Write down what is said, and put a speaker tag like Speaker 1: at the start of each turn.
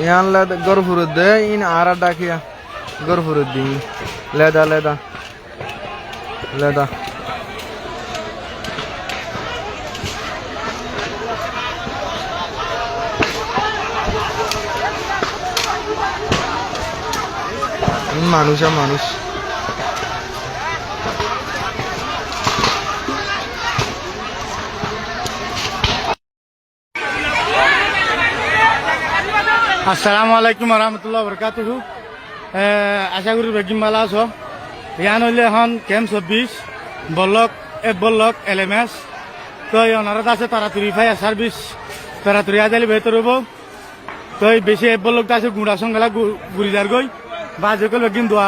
Speaker 1: ইয়ান লেদা গর ফুরুত they in আরা ডাকিয়া গর ফুরুত দি লেদা লেদা লেদা মানুষ আর মানুষ
Speaker 2: আসসালামু আলাইকুম রহমতুল্লাহ বরকাতুহু। আশা করি বেগিম ভালো আছো। ইয়ান হইলে এখন ক্যাম্প 24 বল্লক LMS। তো অনারত আছে তাড়াতাড়ি ফায়ার সার্ভিস তাড়াতাড়ি আজালি বেহতর হবো। তো বেশি বল্লক আছে গুড়া সঙ্গেলা গুড়িদার গই বা যে বেগিম দোয়া